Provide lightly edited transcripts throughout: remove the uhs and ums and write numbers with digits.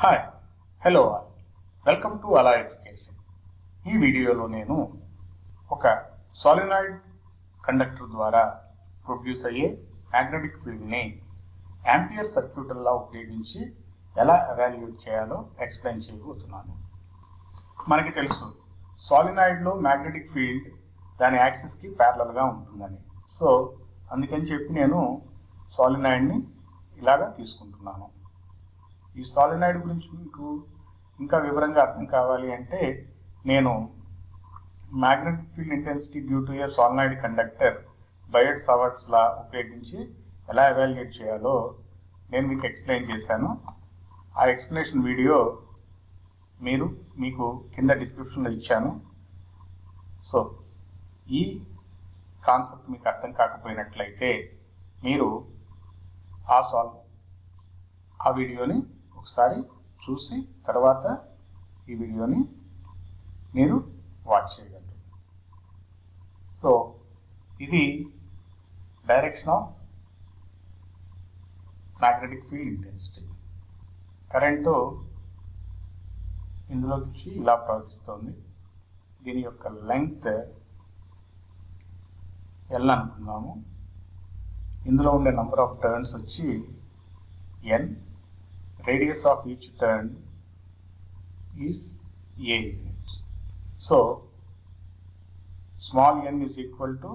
Hi hello all welcome to అలా education. ఈ వీడియోలో నేను ఒక సాలినాయిడ్ కండక్టర్ ద్వారా ప్రొడ్యూస్ అయ్యే మ్యాగ్నెటిక్ ఫీల్డ్ని యాంపియర్ సర్క్యూట్లా ఉపయోగించి ఎలా ఎవాల్యుయేట్ చేయాలో ఎక్స్ప్లెయిన్ చేయబోతున్నాను. మనకి తెలుసు సాలినాయిడ్లో మ్యాగ్నెటిక్ ఫీల్డ్ దాని యాక్సిస్కి ప్యారలల్గా ఉంటుందని. సో అందుకని చెప్పి నేను సాలినాయిడ్ని ఇలాగా తీసుకుంటున్నాను. ఈ సాలినాయిడ్ గురించి మీకు ఇంకా వివరంగా అర్థం కావాలి అంటే నేను magnetic field intensity due to a solenoid conductor Biot Savart's law ఉపయోగించి ఎలా ఎవాల్యుయేట్ చేయాలో నేను మీకు ఎక్స్ప్లెయిన్ చేశాను. ఆ ఎక్స్ప్లెనేషన్ వీడియో మీకు కింద డిస్క్రిప్షన్లో ఇచ్చాను. సో ఈ కాన్సెప్ట్ మీకు అర్థం కాకపోయినట్లయితే మీరు ఆ వీడియోని ఒకసారి చూసి తర్వాత ఈ వీడియోని మీరు వాచ్ చేయగలరు. సో ఇది direction of magnetic field intensity. Current ఇందులోకి ఇలా ప్రవహిస్తుంది. దీని యొక్క లెంగ్త్ L అనుకుందాము. ఇందులో ఉండే నంబర్ ఆఫ్ టర్న్స్ వచ్చి n. Radius of each turn is a unit. So small n is equal to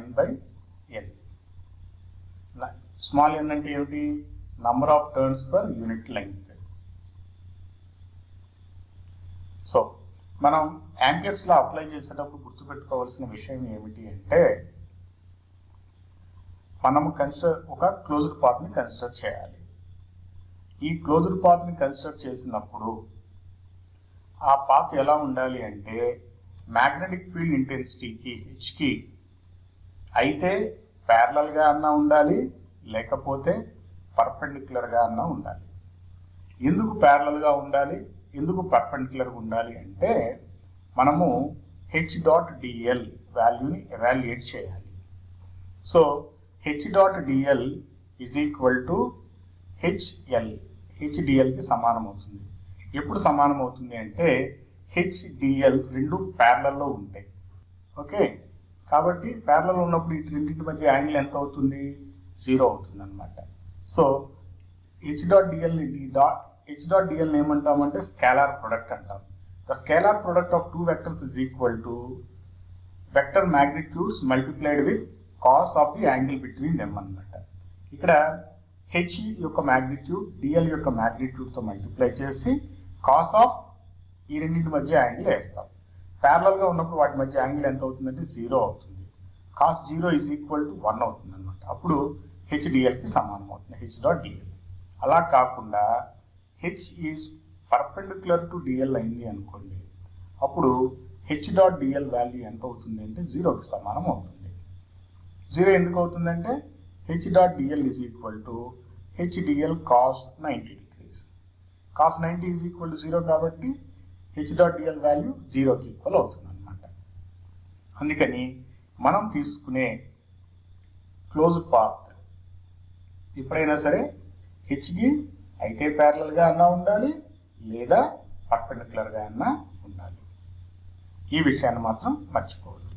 n by l. Small n అంటే ఏమిటి? Number of turns per unit length. So మనం యాంపియర్స్లో apply చేసేటప్పుడు గుర్తుపెట్టుకోవాల్సిన విషయం ఏమిటి అంటే మనము ఒక క్లోజ్డ్ పాత్ని కన్సిడర్ చేయాలి. ఈ క్లోజ్డ్ పాత్ని కన్స్ట్రక్ట్ చేసినప్పుడు ఆ పాత్ ఎలా ఉండాలి అంటే మ్యాగ్నెటిక్ ఫీల్డ్ ఇంటెన్సిటీకి హెచ్కి అయితే ప్యారలల్గా అన్నా ఉండాలి, లేకపోతే పర్పెండిక్యులర్గా అన్నా ఉండాలి. ఎందుకు ప్యారలల్గా ఉండాలి, ఎందుకు పర్పెండిక్యులర్గా ఉండాలి అంటే మనము h.dl వాల్యూని ఎవాల్యుయేట్ చేయాలి. So h.dl is equal to హెచ్డిఎల్కి సమానం అవుతుంది. ఎప్పుడు సమానం అవుతుంది అంటే హెచ్డిఎల్ రెండు ప్యారలల్లో ఉంటాయి. ఓకే, కాబట్టి ప్యారలల్ ఉన్నప్పుడు ఈ రెండింటి మధ్య యాంగిల్ ఎంత అవుతుంది? 0 అవుతుంది అనమాట. సో హెచ్.డిఎల్ ఏమంటామంటే స్కేలార్ ప్రొడక్ట్ అంటాం. The scalar product of two vectors is equal to vector magnitudes multiplied with cos of the angle between them అనమాట. ఇక్కడ హెచ్ యొక్క మ్యాగ్నిట్యూడ్ డిఎల్ యొక్క మ్యాగ్నిట్యూడ్తో మల్టిప్లై చేసి కాస్ ఆఫ్ ఈ రెండింటి మధ్య యాంగిల్ వేస్తాం. ప్యారలల్గా ఉన్నప్పుడు వాటి మధ్య యాంగిల్ ఎంత అవుతుందంటే 0 అవుతుంది. కాస్ 0 ఈజ్ ఈక్వల్ టు 1 అవుతుంది అనమాట. అప్పుడు హెచ్డిఎల్కి సమానం అవుతుంది, హెచ్.డిఎల్. అలా కాకుండా H is perpendicular to DL అయింది అనుకోండి, అప్పుడు హెచ్.డిఎల్ వాల్యూ ఎంత అవుతుంది అంటే 0కి సమానం అవుతుంది. 0 ఎందుకు అవుతుందంటే h.dl is equal to hdl cos 90 degrees. Cos 90 is equal to 0 కాబట్టి h.dl వాల్యూ 0కి ఈక్వల్ అవుతుంది అనమాట. అందుకని మనం తీసుకునే క్లోజ్డ్ పాత్ ఎప్పుడైనా సరే హెచ్కి అయితే ప్యారలల్గా అన్నా ఉండాలి, లేదా పర్పెండిక్యులర్గా అన్నా ఉండాలి. ఈ విషయాన్ని మాత్రం మర్చిపోవద్దు.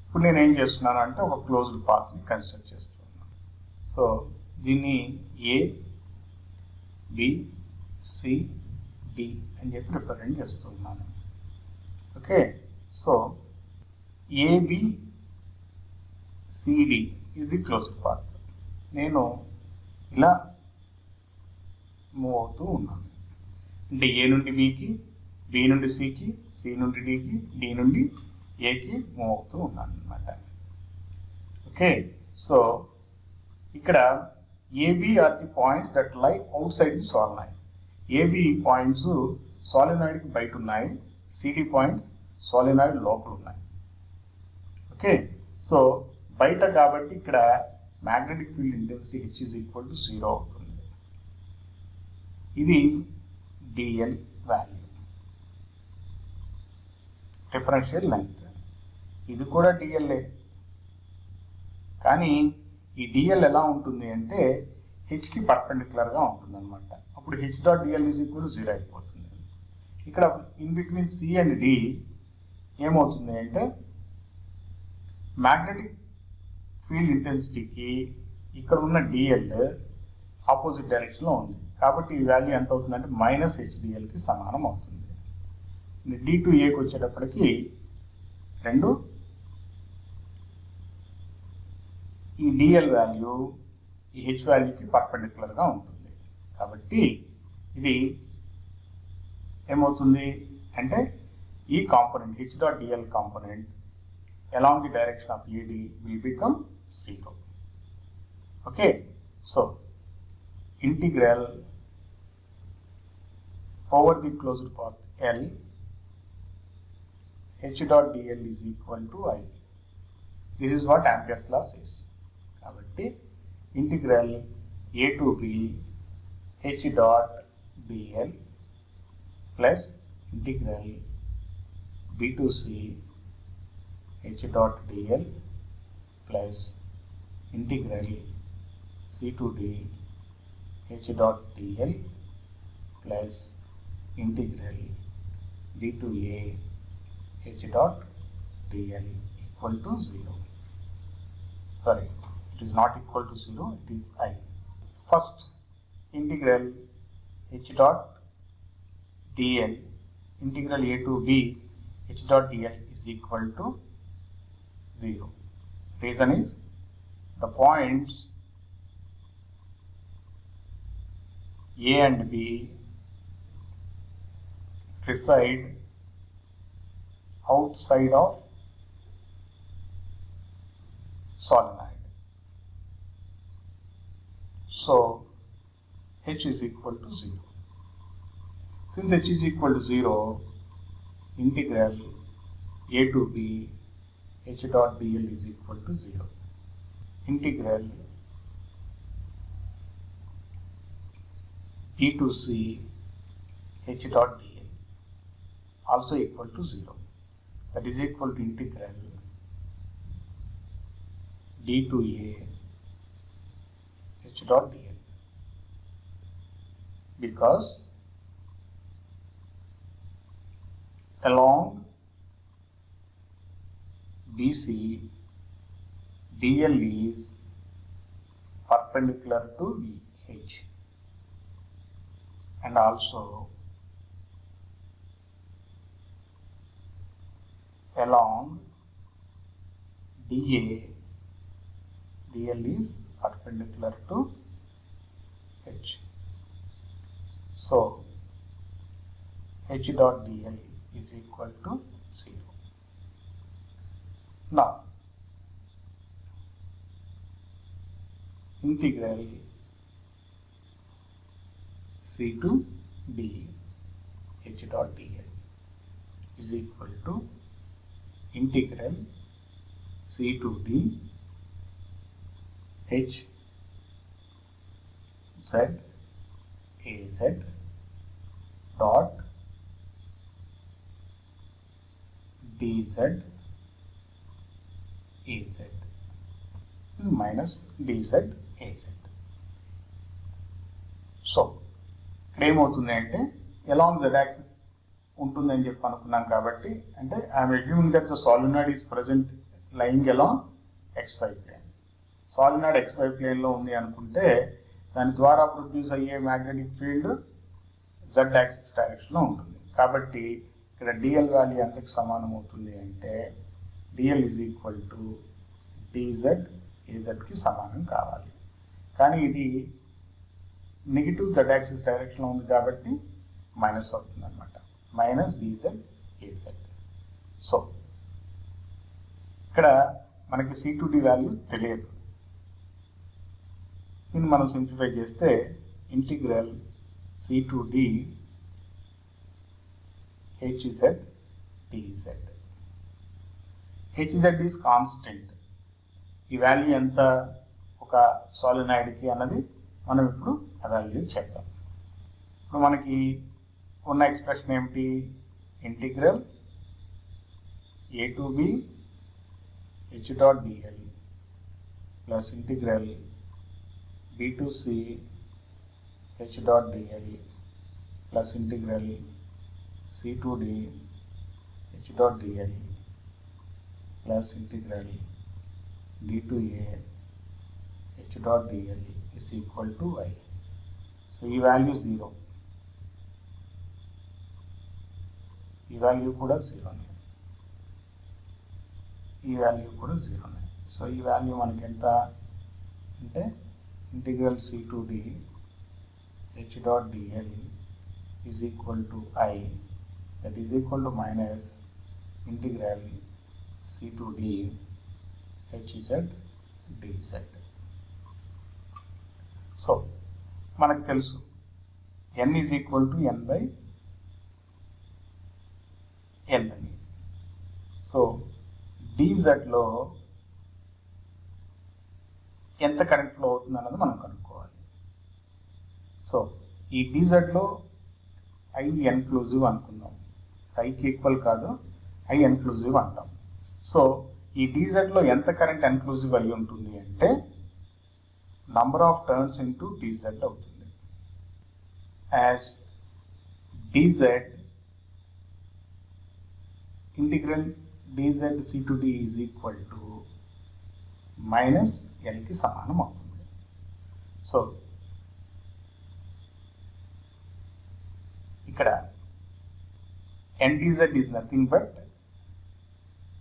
ఇప్పుడు నేను ఏం చేస్తున్నాను అంటే ఒక క్లోజ్డ్ పాత్ని కన్సిడర్ చేస్తున్నాను. సో దీన్ని ఏ, బి, సి, డి అని చెప్పి రిప్రజెంట్ చేస్తున్నాను. ఓకే, సో ఏబి సిడి ఇది క్లోజ్డ్ పాత్. నేను ఇలా మూవ్ అవుతూ ఉన్నాను. అంటే ఏ నుండి బికి, బి నుండి సికి, సి నుండి డికి, డి నుండి ఏకి మూవ్ అవుతూ ఉన్నాను అనమాట. ఓకే, సో ఇక్కడ AB are the points that lie outside the solenoid. AB points సాలినాయిడ్కి బయట ఉన్నాయి, సిడి పాయింట్స్ సాలినాయిడ్ లోపల ఉన్నాయి. ఓకే, సో బయట కాబట్టి ఇక్కడ magnetic field intensity H is equal to 0 అవుతుంది. ఇది డిఎల్ వాల్యూ, డిఫరెన్షియల్ లెంగ్త్. ఇది కూడా డిఎల్ఏ, కానీ ఈ డిఎల్ ఎలా ఉంటుంది అంటే హెచ్కి పర్పెండిక్యులర్గా ఉంటుంది అనమాట. అప్పుడు H dot DL is equal to 0 అయిపోతుంది. ఇక్కడ in between C and D ఏమవుతుంది అంటే మ్యాగ్నెటిక్ ఫీల్డ్ ఇంటెన్సిటీకి ఇక్కడ ఉన్న డిఎల్ ఆపోజిట్ డైరెక్షన్లో ఉంది. కాబట్టి ఈ వాల్యూ ఎంత అవుతుందంటే మైనస్ హెచ్డిఎల్కి సమానం అవుతుంది. డి టు ఏకి వచ్చేటప్పటికి రెండు ఈ డిఎల్ వాల్యూ ఈ హెచ్ వాల్యూకి పర్పెండిక్యులర్గా ఉంటుంది. కాబట్టి ఇది ఏమవుతుంది అంటే ఈ component H dot DL component along the direction of AD will become 0. Okay, so integral over the closed path L h dot dl is equal to I. This is what Ampere's law says. కాబట్టి integral A to B h dot dl plus integral B to C h dot dl plus integral c to d h dot dl plus integral d to a h dot dl equal to 0. Sorry, it is not equal to 0, it is I. First, integral h dot dl integral a to b h dot dl is equal to 0. Reason is the points A and B reside outside of solenoid. So H is equal to 0. Since H is equal to 0, integral A to B h dot dl is equal to 0. Integral d to c h dot dl also equal to 0. That is equal to integral d to a h dot dl. Because along BC, DL is perpendicular to H, and also along DA, DL is perpendicular to H. So H dot DL is equal to 0. Now, integral c to d h dot dl is equal to integral c to d h z a z dot dz az minus dz az. So ఇక్కడ ఏమవుతుంది అంటే along z axis ఉంటుందని చెప్పి అనుకున్నాం కాబట్టి అంటే I'm assuming that the solenoid is present lying along xy plane. Solenoid xy ప్లేన్లో ఉంది అనుకుంటే దాని ద్వారా ప్రొడ్యూస్ అయ్యే మ్యాగ్నెటిక్ ఫీల్డ్ z యాక్సిస్ డైరెక్షన్లో ఉంటుంది. కాబట్టి ఇక్కడ డిఎల్ వాల్యూ ఎంతకి సమానం అవుతుంది అంటే dl is equal to dz ఏజెడ్కి సమానం కావాలి. కానీ ఇది నెగిటివ్ జెడ్ యాక్సిస్ డైరెక్షన్లో ఉంది కాబట్టి మైనస్ అవుతుంది అనమాట, మైనస్ డిజెడ్ ఏజెడ్. సో ఇక్కడ మనకి సి టు డి వాల్యూ తెలియదు. దీన్ని మనం సింప్లిఫై చేస్తే integral C to D hz dz. hz is constant. ఈ వాల్యూ ఎంత ఒక సాలినాయిడ్కి అన్నది మనం ఇప్పుడు ఎవాల్యుయేట్ చేద్దాం. ఇప్పుడు మనకి ఉన్న ఎక్స్ప్రెషన్ ఏమిటి? Integral a to b h dot dl plus integral b to c h dot dl plus integral c to d h dot dl plus integral d to a h dot dl is equal to I. So ఈ value 0, ఈ value కూడా 0నే, ఈ value కూడా 0నే. So ఈ value మనకి ఎంత అంటే integral c to d h dot dl is equal to I, that is equal to minus integral c to d hz dz. So మనకు తెలుసు n is equal to n by n అని. So dz లో ఎంత current flow అవుతుంది అన్నది మనం కనుక్కోవాలి. So ఈ dz లో I ఎన్క్లూజివ్ అనుకుందాం, ఐకి ఈక్వల్ కాదు, I ఎన్క్లూజివ్ అంటాం. సో ఈ dz లో ఎంత కరెంట్ ఎన్క్లూజివ్ అయి ఉంటుంది అంటే number of turns into dz అవుతుంది. As dz integral dz c to d is equal to minus ఎల్కి సమానం అవుతుంది. సో ఇక్కడ n dz is nothing but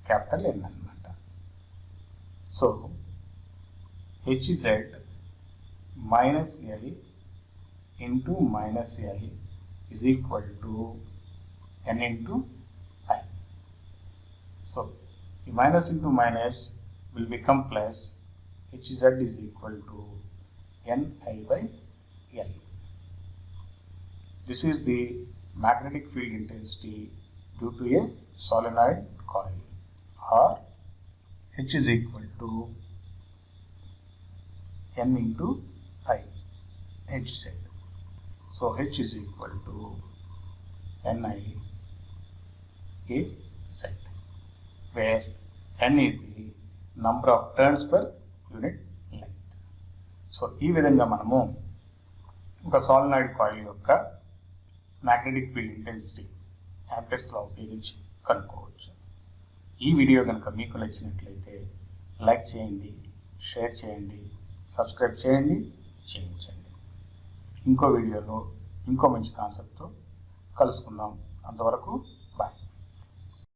capital N అన్నమాట. So hz minus L into minus L is equal to n into I. So the minus into minus will become plus, hz is equal to ni by L. This is the magnetic field intensity due to a solenoid coil, or h is equal to n into I, hz. So h is equal to ni a z, where n is the number of turns per unit length. So ఈ విధంగా మనము ఒక solenoid coil యొక్క magnetic field intensity యాంపియర్స్లో ఉపయోగించి కనుక్కోవచ్చు. ఈ video కనుక మీకు నచ్చినట్లయితే లైక్ చేయండి, షేర్ చేయండి, సబ్స్క్రైబ్ చేయండి, చేయించండి. ఇంకో వీడియోలో ఇంకో మంచి కాన్సెప్ట్తో కలుసుకుందాం. అంతవరకు